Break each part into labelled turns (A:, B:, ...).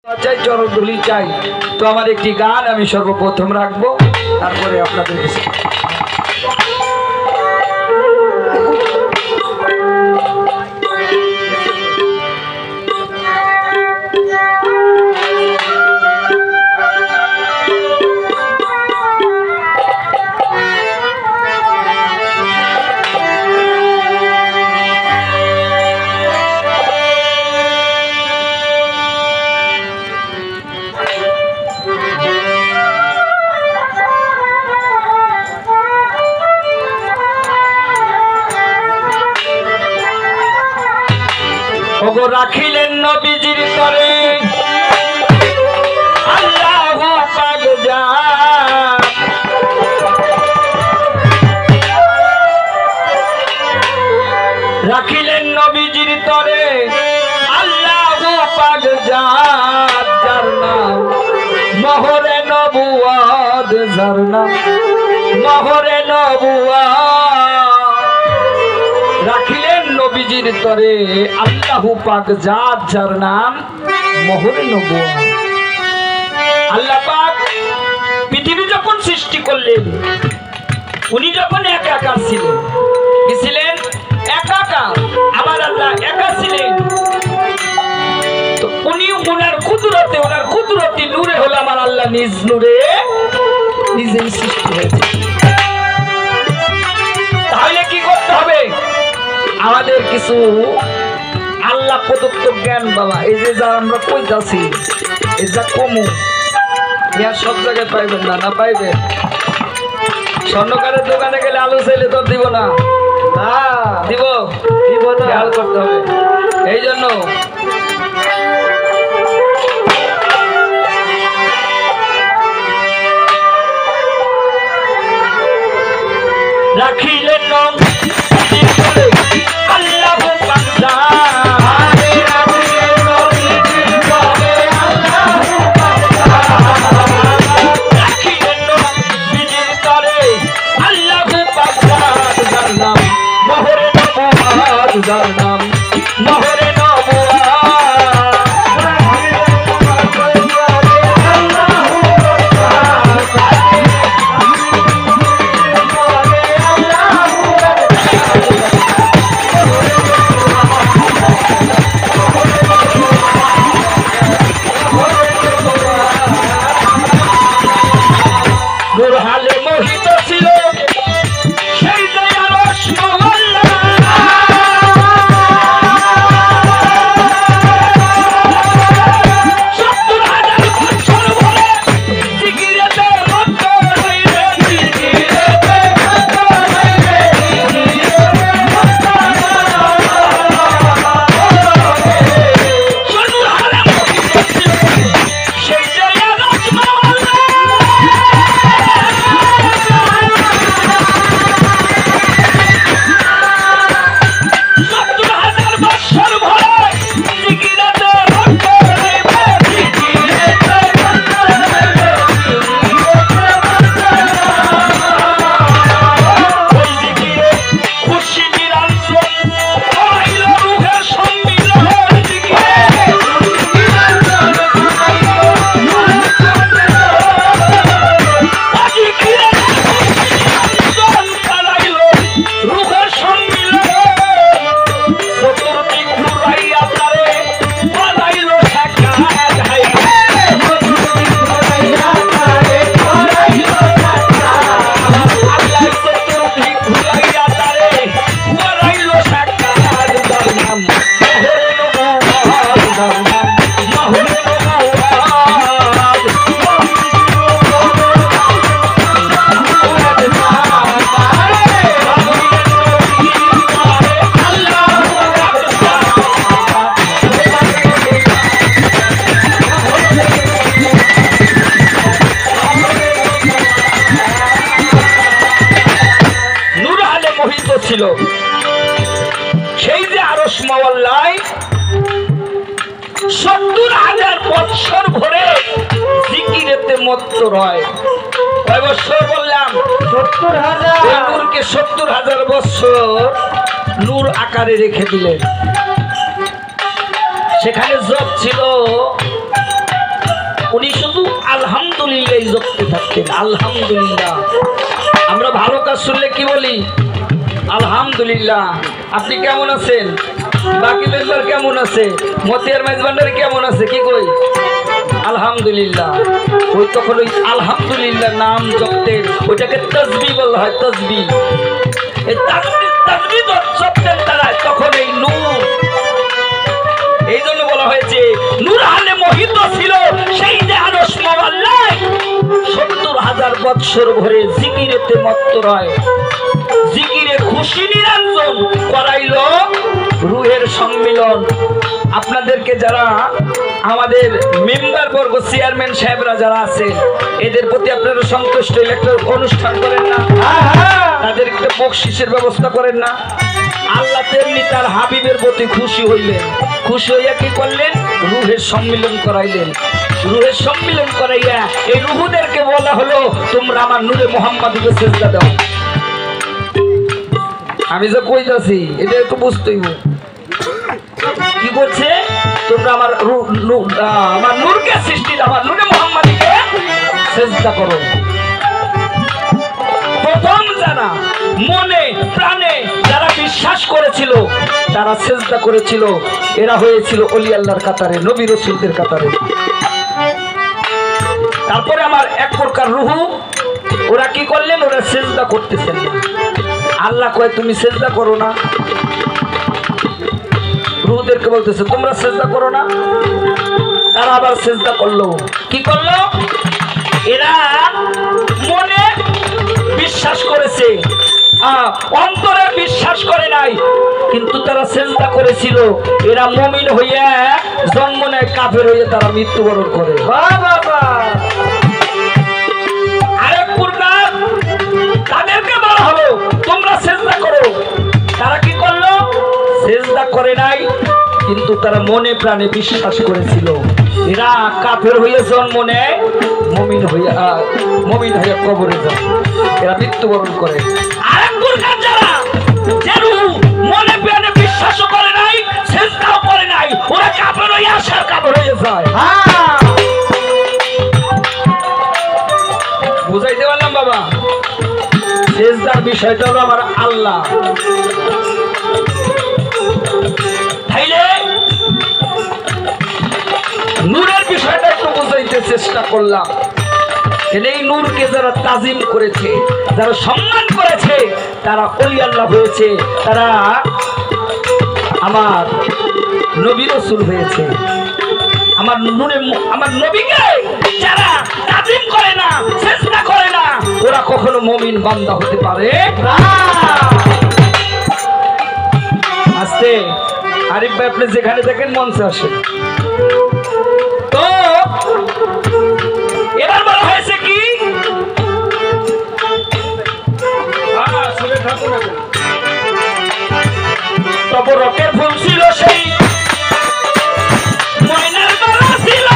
A: চাই চরণধুলি চাই। তো আমার একটি গান আমি সর্বপ্রথম রাখবো, তারপরে আপনাদের কাছে রাখিলেন নবীজির তরে আল্লাহু পাক জাত, রাখিলেন নবীজির তরে আল্লাহু পাক জাত, যার নাম মোহরে নবুয়ত, যার নাম মোহরে নবুয়ত। রাখিলেন নবীজির তরে আল্লাহু পাক জাত, যার নাম মোহরে নবুয়ত। আল্লাহ পাক পৃথিবী যখন সৃষ্টি করলেন, উনি যখন একাকার ছিলেন, কি ছিলেন? একাকার। আমার আল্লাহ একা ছিলেন, তো উনি ওনার কুদরতি নূরে হলো আমার আল্লাহ নিজ নূরে নিজেই সৃষ্টি হয়েছে। তাহলে কি করতে হবে? আমাদের কিছু আল্লাহ প্রদত্ত জ্ঞান বাবা, এই যে যা আমরা কইতাছি, এই যা কমু ইয়া সব জায়গায় পাইবেন না, না পাইবেন। স্বর্ণকারের দোকানে গেলে আলু চাইলে তো দিব না, দিব না, খেয়াল করতে হবে। এই জন্য রাখিলেন আল্লাহু পাক জাত, রাখিলেন নবীজির তরে আল্লাহু পাক জাত, রাখিলেন নবীজির তরে আল্লাহু পাক জাত, যার নাম মোহরে নবুয়ত, যার নাম মোহরে নবুয়ত। ছিল সেই যে আরশ মাওয়াল্লায় ৭০,০০০ বৎসর ভরে জিকিরেতে মত্ত রয়। কয় বৎসর বললাম? ৭০,০০০। এই নূরকে ৭০,০০০ বৎসর নূর আকারে রেখে দিলেন। সেখানে জপ ছিল উনি শুধু আলহামদুলিল্লাহ জপতে থাকতেন, আলহামদুলিল্লাহ। আমরা ভালো কাজ শুনলে কি বলি? আলহামদুলিল্লাহ। আপনি কেমন আছেন? বাকি মেম্বার কেমন আছে? মতিয়ার মেজবান্ডার কেমন আছে? কি কই? আলহামদুলিল্লাহ। ওই তখন ওই আলহামদুলিল্লাহ নাম জপতেন, ওইটাকে তাসবিহ বলা হয়, তাসবিহ। এই তাসবিহ জপতেন তারা, তখন এই নূর, এই জন্য বলা হয়েছে নূরানে মোহিত ছিল সেই যে আরশ মোবাল্লায় ৭০,০০০ বৎসর ভরে জিকিরেতে মত্ত রয়, জিকিরে খুশি নিরঞ্জন করাইল রুহের সম্মিলন। আপনাদেরকে যারা আমাদের মেম্বার বর্গ, চেয়ারম্যান সাহেবরা যারা আছে, এদের প্রতি আপনারা সন্তুষ্ট হইলে একটা অনুষ্ঠান করেন না? তাদের একটা বকশিসের ব্যবস্থা করেন না? আল্লাহ তেমনি তার হাবিবের প্রতি খুশি হইলেন, খুশি হইয়া কি করলেন? রুহের সম্মিলন করাইলেন। রুহের সম্মিলন করাইয়া এই রুহুদেরকে বলা হলো তোমরা আমার নূরে মুহাম্মাদকে সিজদা দাও। আমি যে কইতাছি এটা একটু বুঝতেই হবে। কি করছে? তোমরা আমার নূরকে সৃষ্টি, আমার নূরে মুহাম্মাদকে সিজদা করো। প্রথম যারা মনে প্রাণে যারা বিশ্বাস করেছিল, তারা সিজদা করেছিল, এরা হয়েছিল ওলি আল্লাহর কাতারে, নবী রাসূলদের কাতারে। তারপরে আমার এক প্রকার রুহু, ওরা কি করলেন? ওরা সিজদা করতেছেন না। আল্লাহ কয় তুমি সিজদা করো না। রুহুদেরকে বলতেছে তোমরা সিজদা করো না। তারা আবার সিজদা করলো। কি করলো? এরা মনে বিশ্বাস করেছে, অন্তরে বিশ্বাস করে নাই, কিন্তু তারা সিজদা করেছিল। এরা মুমিন হইয়া জন্ম নেয়, কাফের হইয়া তারা মৃত্যুবরণ করে। আরেক প্রকার তাদেরকে বলা হলো তোমরা সিজদা করো। তারা কি করলো? সিজদা করে নাই, কিন্তু তারা মনে প্রাণে বিশ্বাস করেছিল। এরা কাফের হইয়া জন্ম নেয়, মুমিন হইয়া কবরে যায়, এরা মৃত্যুবরণ করে। আরেক প্রকার যারা মনে প্রাণে বিশ্বাসও করে নাই, সিজদাও করে নাই, ওরা কাফের হইয়া আসার কাফের হয়ে যায়। বুঝাইতে পারলাম বাবা? সিজদার বিষয়টা হলো আমার আল্লাহ। তাইলে নূরের বিষয়টা একটু বুঝাইতে চেষ্টা করলাম। এই নূরকে যারা তাজিম করেছে, যারা সম্মান করেছে, তারা ওলি আল্লাহ হয়েছে, তারা আমার নবী রাসূল হয়েছে। আমার নূরে, আমার নবীকে যারা তাজিম করে না, সিজদা করে না, ওরা কখনো মুমিন বান্দা হতে পারে না। আস্তে আরিফ ভাই, আপনি যেখানে দেখেন মঞ্চে আসেন। তো এবার বলা হয়েছে কি? তবে রকের ফুল ছিল সেই ময়নার গলা ছিল,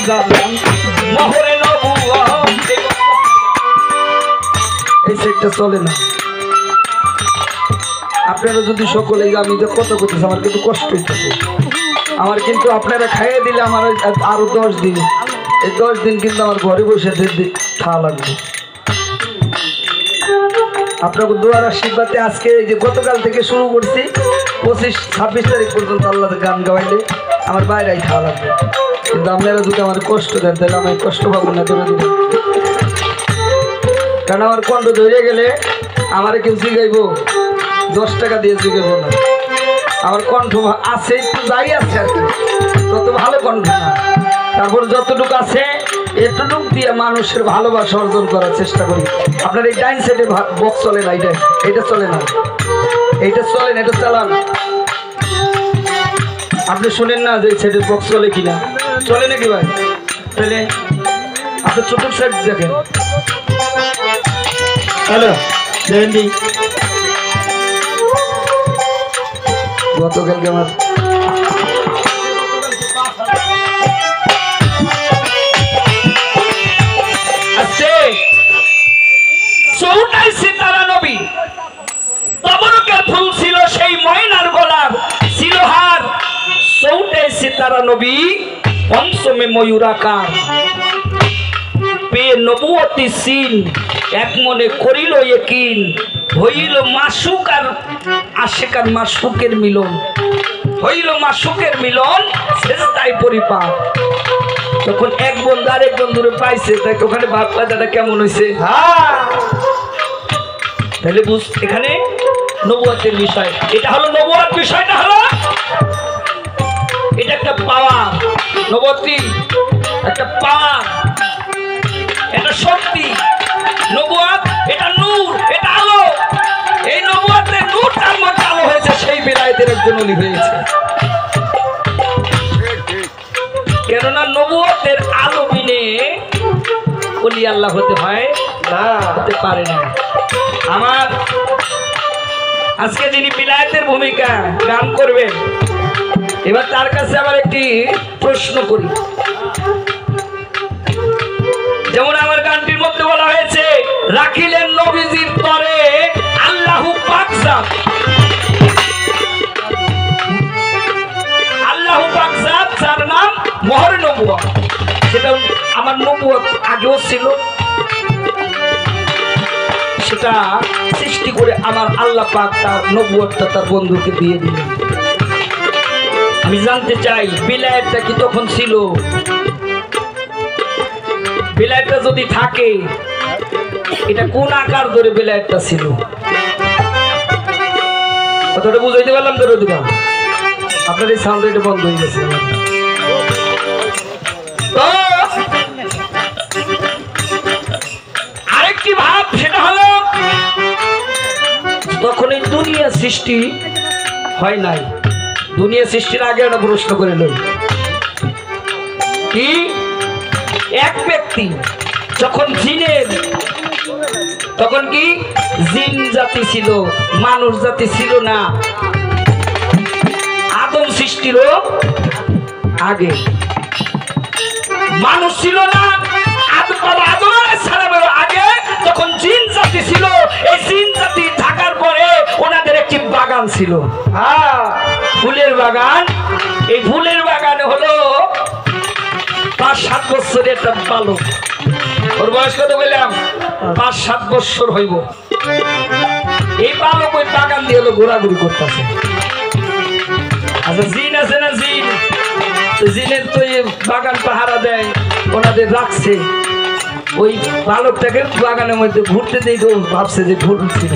A: যার নাম মোহরে নবুয়ত। এই সেটটা চলে না। আপনারা যদি সকলে, আমি যে কত করতেছি আমার কিন্তু কষ্ট হইতেছে আমার, কিন্তু আপনারা খাইয়ে দিলে আমার আরো 10 দিন, এই 10 দিন কিন্তু আমার ঘরে বসে খাওয়া লাগবে। আপনাকে দোয়ার আশীর্বাদে আজকে এই যে গতকাল থেকে শুরু করছি 25-26 তারিখ পর্যন্ত আল্লাহ গান গাওয়াইলে আমার বাইরেই খাওয়া লাগবে। কিন্তু আপনারা যদি আমার কষ্ট দেন তাহলে আমি কষ্ট পাবো না, ধরে দেবেন। কারণ আমার কণ্ঠ ধরে গেলে আমার কেউ জিগাইব 10 টাকা দিয়ে জিগাইব না। আমার কণ্ঠ আছে, একটু যাই আছে আর কি, তত ভালো কণ্ঠ না। তারপর যতটুকু আছে এতটুকু দিয়ে মানুষের ভালোবাসা অর্জন করার চেষ্টা করি। আপনার এই ডাইন সাইডে বক্স চলে না, এটা চলে না, এইটা চলে না, এটা চালান। আপনি শুনেন না যে সাইডের বক্স চলে কিনা, চলে নাকি ভাই? তাহলে আপনি ছোট সাইড দেখেন। হ্যালো জয়ন্তী, গতকালকে আমার চৌটাই সিতারা নবী, তবরকের ফুল ছিল সেই ময়নার গোলাপ, ছিল হার চৌটাই সিতারা নবী, পঞ্চমে ময়ূরাকার। পেয়ে নবুয়তি সিন এক মনে করিল ইয়াকিন, হইল মাসুক আর আশিকার মাসুকের মিলন, হইল মাসুকের মিলন সেজদায় পরিপাক। তখন এক বন্ধু আরেক বন্ধুরে পাইছে, তাই ওখানে ভাব পাতাটা কেমন হয়েছে। তাহলে বুঝ, এখানে নবুয়তের বিষয়, এটা হলো নবুয়ত। বিষয়টা হলো এটা একটা পাওয়ার, নবুয়তি একটা পাওয়ার, এটা শক্তি। নবুয়ত এটা নূর, এটা আলো। এই নবুয়তের নূরটার মধ্যে আলো হয়েছে, সেই বেলায়েতের একজন ওলি হয়েছে। কেননা নবুয়তের আলো বিনে ওলি আল্লাহ হতে হয় না, হতে পারে না। আমার আজকে যিনি বিলায়েতের ভূমিকা গান করবেন, এবার তার কাছে আবার একটি প্রশ্ন করি। যেমন আমার গানটির মধ্যে বলা হয়েছে, রাখিলেন নবীজির তরে আল্লাহু পাক জাত, আল্লাহু পাক জাত যার নাম মোহর নবুয়ত। সেটা আমার নবুয়ত আগেও ছিল, সেটা সৃষ্টি করে আমার আল্লাহ পাক তার নবুয়তটা তার বন্ধুকে দিয়ে দিলেন। আমি জানতে চাই বিলায়েতটা কি তখন ছিল? বিলায়েতটা যদি থাকে, এটা কোন আকার ধরে বিলায়েতটা ছিল? কথাটা বুঝাইতে পারলাম তো? রোদিকা আপনার এই সাউন্ড এটা বন্ধ হয়ে গেছে। আরেকটি ভাব, সেটা হলো তখন এই দুনিয়া সৃষ্টি হয় নাই। দুনিয়া সৃষ্টির আগে একটা প্রশ্ন করে লই, কি এক ব্যক্তি যখন জিনের, তখন কি জিন জাতি ছিল, মানুষ জাতি ছিল না। আদম সৃষ্টিরও আগে মানুষ ছিল না। আদম আলাইহিস সালামের আগে যখন জিন জাতি ছিল, এই জিন জাতি থাকার পরে ওনাদের একটি বাগান ছিল, ফুলের বাগান। এই ফুলের বাগানে হলো 5-7 বছরের একটা বালক, ওর বয়স কত বললাম? 5-7 বছর হইব। এই বালক ওই বাগান দিয়ে হলো ঘোরাঘুরি করতেছে। আচ্ছা জিন আছে না, জিন, জিনের তো এই বাগান পাহারা দেয়, ওনাদের রাখছে। ওই বালকটাকে বাগানের মধ্যে ঘুরতে দিয়ে তো ভাবছে যে ফুল ছিল।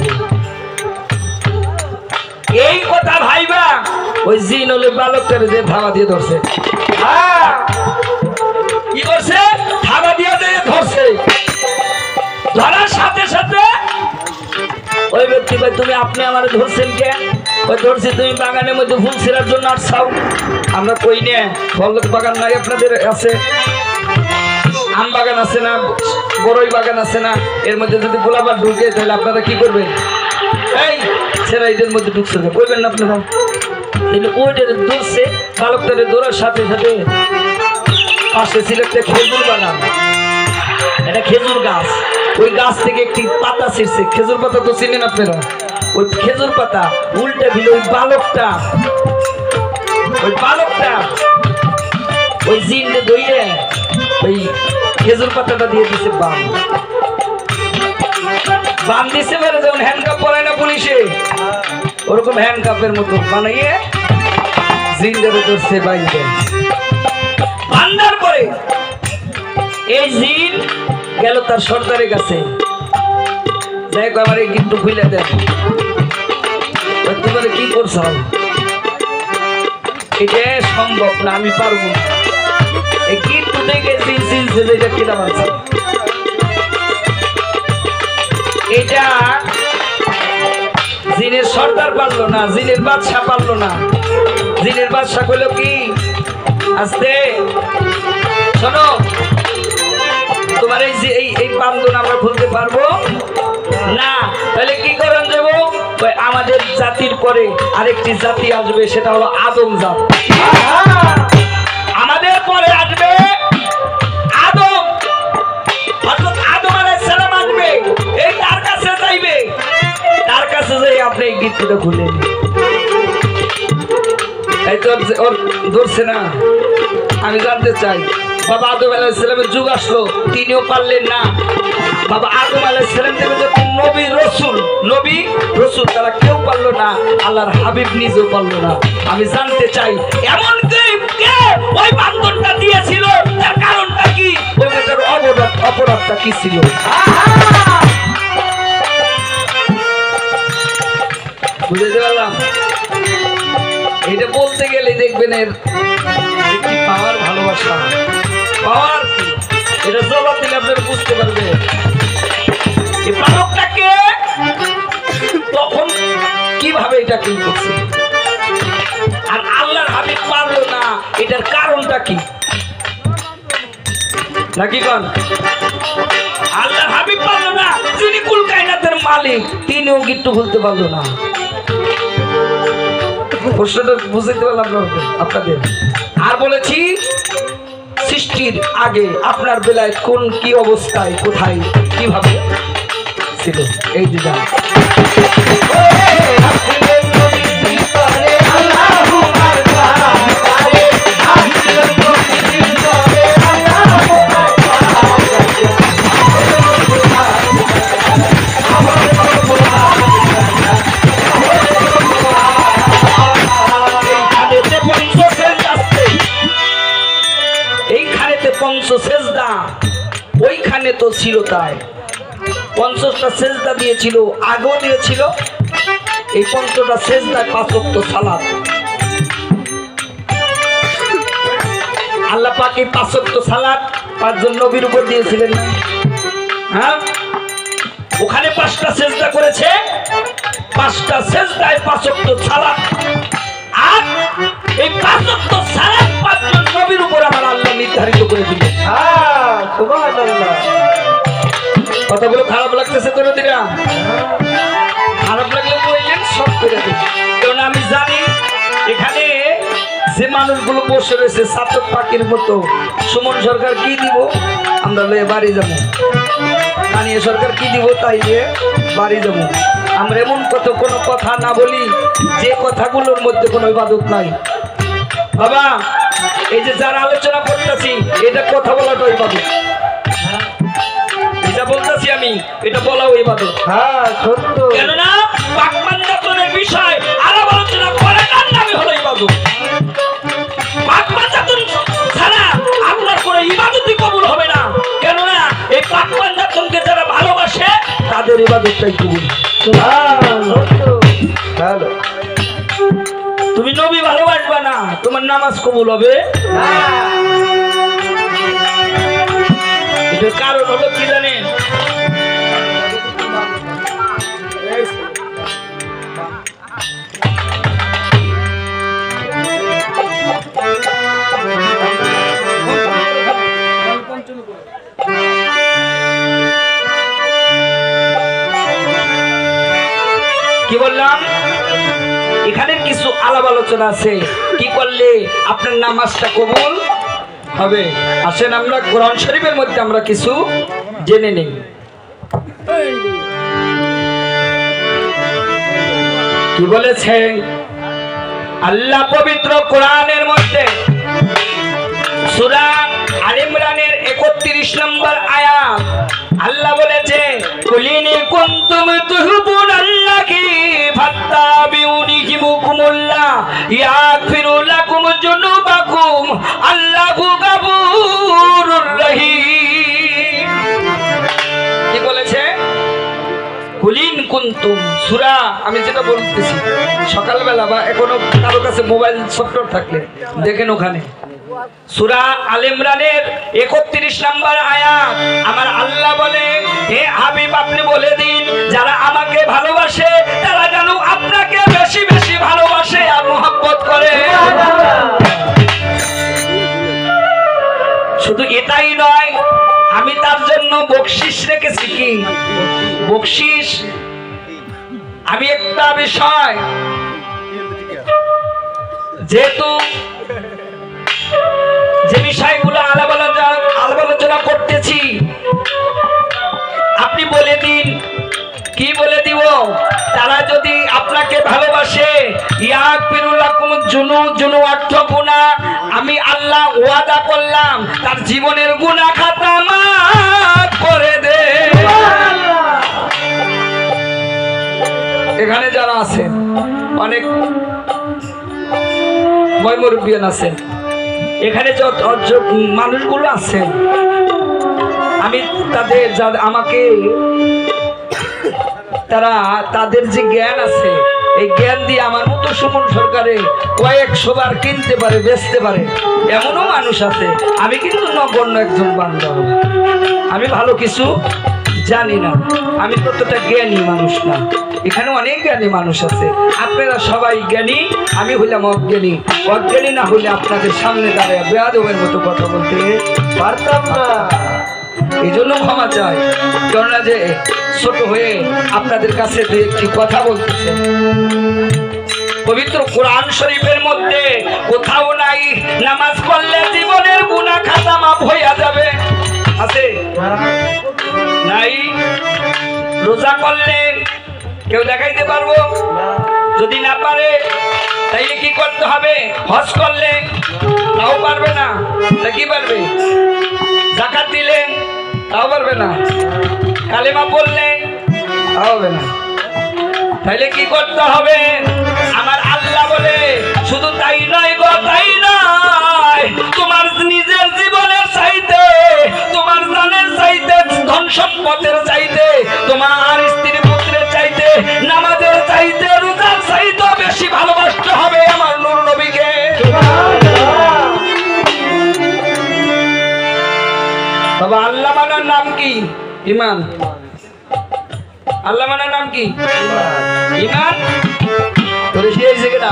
A: এই কথা ভাইবা ওই জিন হলে বালকটারে যে ধাওয়া দিয়ে ধরছে। কি করছে? ধাওয়া দিয়ে ধরছে। ধরার সাথে সাথে ওই ব্যক্তি ভাই, তুমি আপনি আমার ধরছেন কে? ওই ধরছি তুমি বাগানের মধ্যে ফুল ছিঁড়ার জন্য আসছাও। আমরা কই নে ফলের বাগান নাই আপনাদের? আছে, আম বাগান আছে না, বড়ই বাগান আছে না? এর মধ্যে যদি গোলাপ ঢুকে তাহলে আপনারা কি করবেন? এই ছেড়া এদের মধ্যে ঢুকছে করবেন না আপনারা? ওইটারে ধরছে, বালকটারে ধরার সাথে সাথে পাশে ছিল একটা খেজুর বাগান, এটা খেজুর গাছ। ওই গাছ থেকে একটি পাতা ছিঁড়ছে, খেজুর পাতা তো চিনেন আপনারা, ওই খেজুর পাতা উল্টে দিল ওই বালকটা ওই জিনকে ধইরে ওই খেজুর পাতাটা দিয়ে দিছে বাম দিছে বেড়ে, যেমন হ্যান্ডকাপ পরায় না পুলিশে, ওরকম হ্যান্ডকাপের মতো বানাইয়ে জিনটারে ধরছে বাইরে। বান্দার পরে এই জিন গেল তার সর্দারের কাছে, যাই হোক আমার এই গিট্টু খুলে দেন, তোমার কি করছ, এটা সম্ভব না, আমি পারবো না। এই গিট্টু থেকে জিন চিনছে যেটা কিনা মানছে, এটা জিনের সর্দার পারলো না, জিনের বাদশা পারলো না। জিনের বাদশা কইল কি, আস্তে শোনো, তোমার এই বান্ধন আমরা খুলতে পারবো না, তাহলে কি করেন দেব, আমাদের জাতির পরে আরেকটি জাতি আসবে, সেটা হলো আদম জাত। আমাদের পরে আসবে আদম, হযরত আদম আলাইহিস সালাম আসবে, এই তার কাছে যাইবে, তার কাছে যাই আপনি এই গিট্টুটা খুলে এই তো ওর ধরছে না। আমি জানতে চাই, বাবা আদম আলাইহিস সালামের যুগ আসলো, তিনিও পারলেন না। বাবা আদম আলাইহিস সালাম থেকে যত নবী রসুল তারা কেউ পারলো না, আল্লাহর হাবিব নিজেও পারলো না। আমি জানতে চাই এমন কে ওই বান্ধনটা দিয়েছিল, তার কারণটা কি, ওই মেয়েটার অপরাধটা কি ছিল? বুঝতে পারলাম? এটা বলতে গেলে দেখবেন এর একটি পাওয়ার, ভালোবাসা, পাওয়ার কি, এটা জবাব দিলে আপনারা বুঝতে পারবেন এই বালকটাকে তখন কিভাবে এটা কি করছে, আর আল্লাহর হাবিব পারলো না, এটার কারণটা কি নাকি কোন? আল্লাহর হাবিব পারলো না, যিনি কুল কায়নাতের মালিক তিনিও গিট্টু খুলতে পারলো না। প্রশ্নটা বুঝতে পারলাম আপনাদের। আর বলেছি সৃষ্টির আগে আপনার বেলায় কোন কি অবস্থায়, কোথায়, কিভাবে ছিল, এই যে জান সেজদা ওইখানে তো ছিল, তাই 50টা সেজদা দিয়েছিল, আগেও দিয়েছিল। এই 50টা সেজদায় 5 ওয়াক্ত সালাত। আল্লাহ পাক এই 5 ওয়াক্ত সালাত 5 জন নবীর উপর দিয়েছিলেন না? হ্যাঁ, ওখানে 5টা সেজদা করেছে, 5টা সেজদায় 5 ওয়াক্ত সালাত। আর এই 5 ওয়াক্ত সালাত 5 জন নবীর উপর আমার আল্লাহ নির্ধারিত করে দিলেন। হ্যাঁ, সুবহানাল্লাহ। কথাগুলো খারাপ লাগতেছে তো নদীরা? খারাপ লাগলে বললেন সব করে দিন, কারণ আমি জানি এখানে যে মানুষগুলো বসে রয়েছে ছাত্র পাখির মতো, সুমন সরকার কি দিব আমরা লয়ে বাড়ি যাবো, স্থানীয় সরকার কি দিব তাই দিয়ে বাড়ি যাবো। আমরা এমন কোনো কথা না বলি যে কথাগুলোর মধ্যে কোনো ইবাদত নাই। বাবা, এই যে যারা আলোচনা করতেছি, এটা কথা বলাটা ইবাদত, এটা বলতেছি আমি, এটা বলাও ইবাদত। হ্যাঁ সত্য, কেননা পাক মানজাতনের বিষয় আলাপ আলোচনা করার নামই হলো ইবাদত। পাক মানজাতন ছাড়া আপনার কোনো ইবাদতই কবুল হবে না, কেননা এই পাক মানজাতনকে যারা ভালোবাসে তাদের ইবাদতটাই কবুল। ভালো, তুমি নবী ভালোবাসবা না, তোমার নামাজ কবুল হবে না। এটার কারণ হলো কি জানেন? কি বললাম? এখানে কিছু আলাপ আলোচনা আছে, কি করলে আপনার নামাজটা কবুল হবে। আসেন আমরা কোরআন শরীফের মধ্যে আমরা কিছু জেনে নিই। কি বলেছে আল্লাহ পবিত্র কোরআনের মধ্যে? সূরা আলে ইমরানের 31 নম্বর আয়াত আল্লাহ বলেছে, কুলিনি কুনতুম তুহিব্বুনাল্লাহি ফাত্তাবিউনি ইউহিব্বুকুমুল্লাহ ইয়াগফিরু লাকুম যুনুবাকুম আল্লাহু গফুরুর রহিম। কি বলেছে? কুলিন কুনতুম। সূরা আমি যেটা বলতেছি সকালবেলা বা এখনো কারো কাছে মোবাইল সফটওয়্যার থাকলে দেখেন, ওখানে সূরা আলে ইমরানের 31 নম্বর আয়াত আমার আল্লাহ বলে, হে হাবিব আপনি বলে দিন যারা আমাকে ভালোবাসে তারা যেন আপনাকে বেশি বেশি ভালোবাসে আর মহব্বত করে। শুধু এটাই নয়, আমি তার জন্য বকশিশ রেখেছি। কি বকশিশ? আমি একটা বিষয় যেহেতু যে বিষয়গুলো আলাপ আলোচনা করতেছি, আপনি বলে দিন। কি বলে দিব? তারা যদি আপনাকে ভালোবাসে, ইয়াগফিরু লাকুম যুনু অর্থ গুনাহ, আমি আল্লাহ ওয়াদা করলাম তার জীবনের গুনাহ খাতা মাফ করে দে। এখানে যারা আছেন অনেক মুরব্বিয়ান আছেন, এখানে যত মানুষগুলো আছেন, আমি তাদের আমাকে তাদের যে জ্ঞান আছে এই জ্ঞান দিয়ে আমার মতো সুমন সরকারে কয়েকশো বার কিনতে পারে, বেচতে পারে, এমনও মানুষ আছে। আমি কিন্তু নগণ্য একজন বান্দা, আমি ভালো কিছু জানি না, আমি ততটা জ্ঞানী মানুষ না। এখানে অনেক জ্ঞানী মানুষ আছে, আপনারা সবাই জ্ঞানী, আমি হইলাম অজ্ঞানী। অজ্ঞানী না হলে আপনাদের সামনে দাঁড়ায় বেয়াদবের মতো কথা বলতে পারতাম না। এই জন্য ক্ষমা চাই, কেননা যে ছোট হয়ে আপনাদের কাছে দু একটি কথা বলতেছে। পবিত্র কোরআন শরীফের মধ্যে কোথাও নাই নামাজ পড়লে জীবনের গুনাহ খাতা মাফ হইয়া যাবে, আছে নাই? রোজা করলে কেউ দেখাইতে পারবো? যদি না পারে তাইলে কি করতে হবে? হজ করলে তাও পারবে না, তা কি পারবে? যাকাত দিলে তাও পারবে না, কালেমা পড়লে তাও হবে না। তাইলে কি করতে হবে? আমার আল্লাহ বলে শুধু তাই নয় গো, তাই নয়, তোমার নিজের জীবনের চাইতে, তোমার জানের চাইতে, ধন সম্পদের চাইতে, তোমার স্ত্রী পুত্রের চাইতে, নামাজের চাইতে, রোজার চাইতে বেশি ভালোবাসতে হবে আমার নূর নবীকে। তবে আল্লাহ মানার নাম কি? ঈমান। আল্লাহ মানার নাম কি? ঈমান। তোর সেই জায়গাটা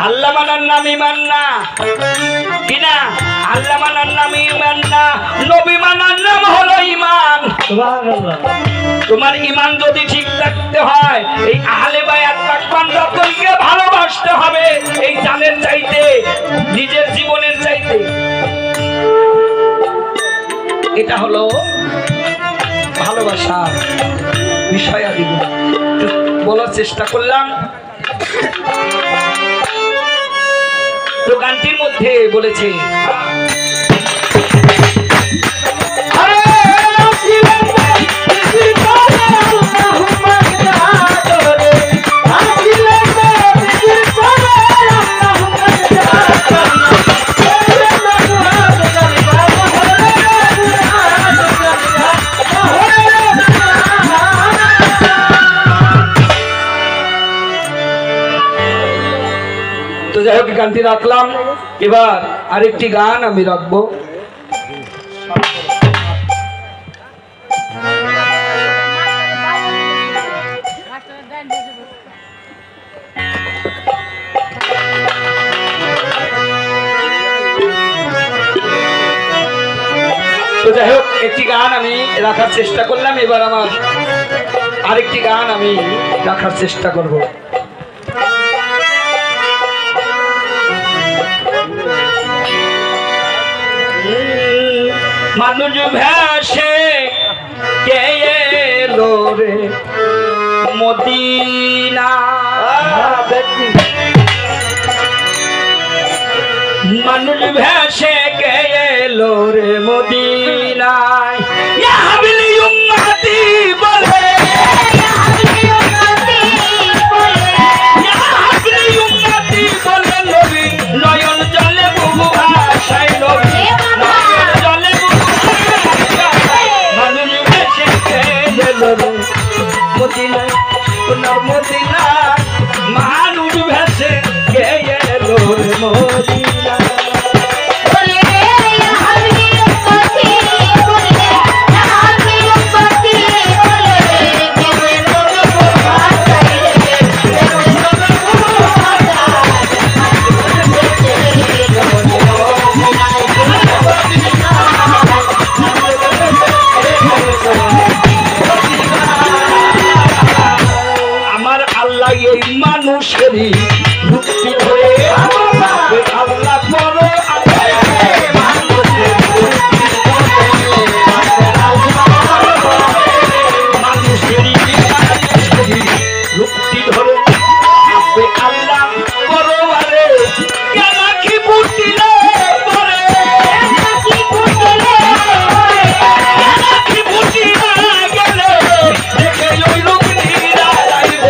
A: আল্লাহ মানার নাম ঈমান না, কি না? আল্লাহ মানার নাম ঈমান না, নবী মানার নাম হলো ঈমান। সুবহানাল্লাহ। তোমার ঈমান যদি ঠিক থাকতে হয়, এই আহলে বায়াত পাকবান রাসূলকে ভালোবাসতে হবে এই জানের চাইতে, নিজের জীবনের চাইতে। এটা হলো ভালোবাসা বিষয়াদিগুলো বলার চেষ্টা করলাম। তো গানটির মধ্যে বলেছে যাই হোক গানটি রাখলাম। এবার আরেকটি গান আমি রাখবো। তো যাই হোক একটি গান আমি রাখার চেষ্টা করলাম, এবার আমার আরেকটি গান আমি রাখার চেষ্টা করব। মানুষ ভেসে কে এলো রে মদিনা মানুষ ভেসে কে এলো রে মদিনায় ইয়া হাবিলি উম্মতি বলে ইয়া হাবিলি উম্মতি বলে নবী নয়ন জলে বুবু ভাষায় নবী নয়ন জলে বুবু মানুষ ভেসে কে এলো রে মদিনায় সোনার মদিনায় মানুষ ভেসে কে এলো রে মদিনায় মানুষেরই মুক্তি হয়ে আল্লাহ বড় মানুষেরই মুক্তি ধরে আপে আল্লাহ বড় আরে কেন কি বুঝিলে পরে কি বুঝিলে গেলে দেখে ওই লোক নিরা যাইব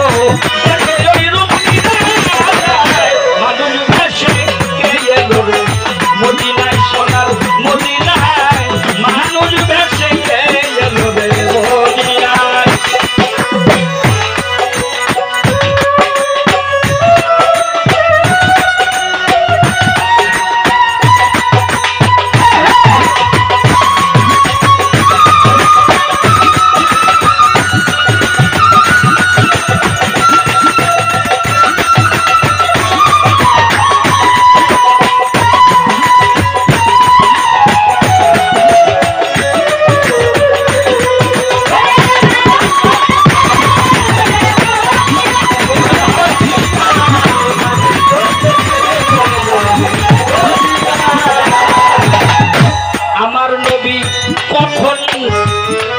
A: মদিনায় সোনার মদিনায় মানুষ ভেসে গেল রে মদিনায়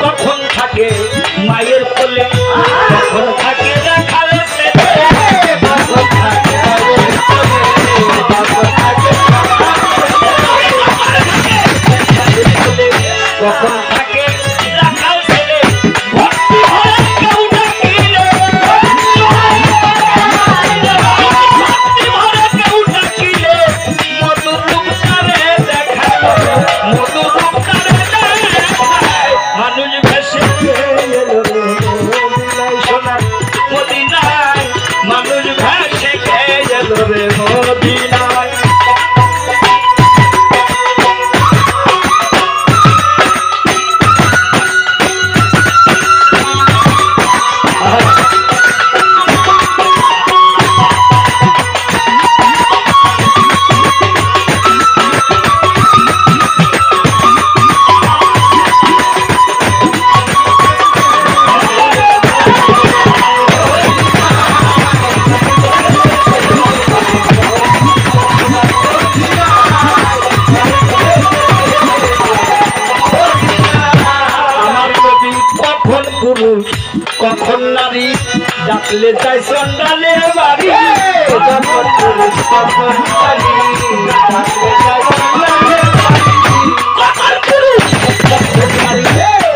A: কখন থাকে মায়ের কোলে কখন থাকে রাখালে কখন থাকে রাখাল ছেলে ভক্তি হয়ে কেউ ডাকিলে কেউ ডাকিলে মধুর রূপ তারে দেখালো মধুর রূপ তারে মানুষ ভেসে গেল রে সোনার মদিনায় মানুষ ভেসে গেল রে মদিনায় কখন নারী ডাকলে যাই সন্ডালে বাড়ি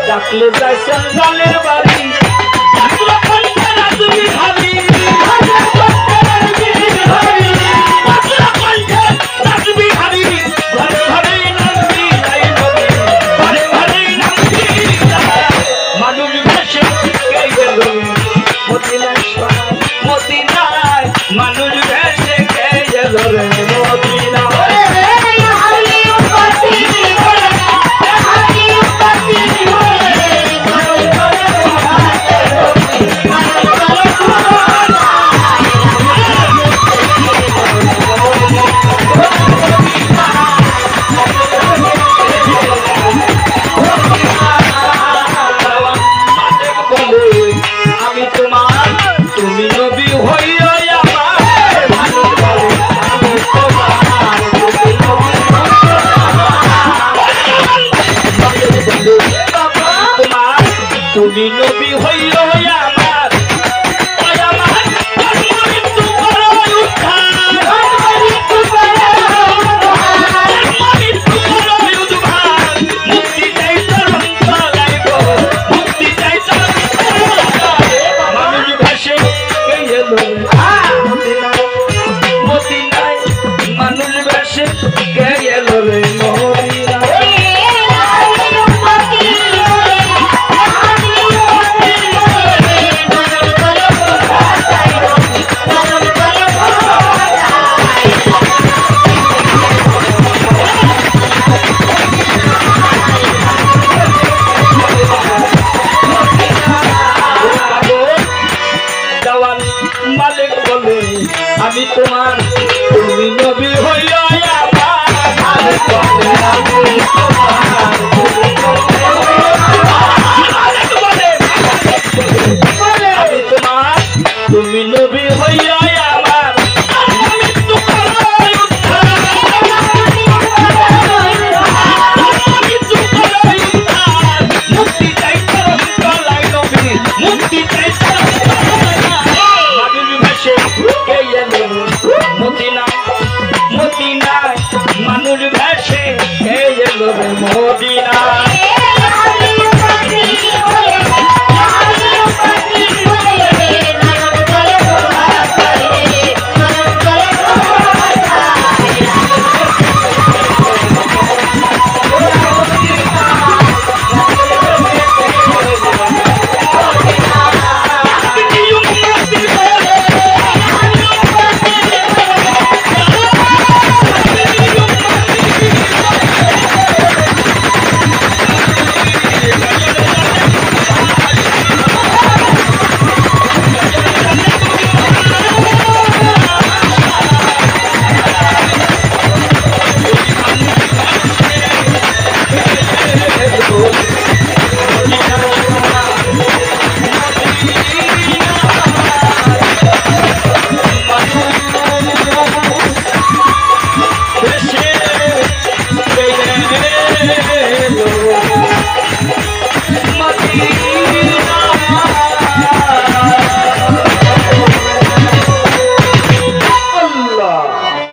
A: ডাকলে যাই সন্ডালের বাড়ি মানুষ ভেসে গেল রে মদিনায় তুমি নবী হইয়া আমার মৃত্যু করাই উদ্ধার। মৃত্যু করাই উদ্ধার। মুক্তি চাই চরণ তলায় নবী, মুক্তি চাই চরণ তলায়। হাবিব ভাসে কে এলো মদিনা, মদিনায় মানুষ ভাসে কে এলো রে মদিনা।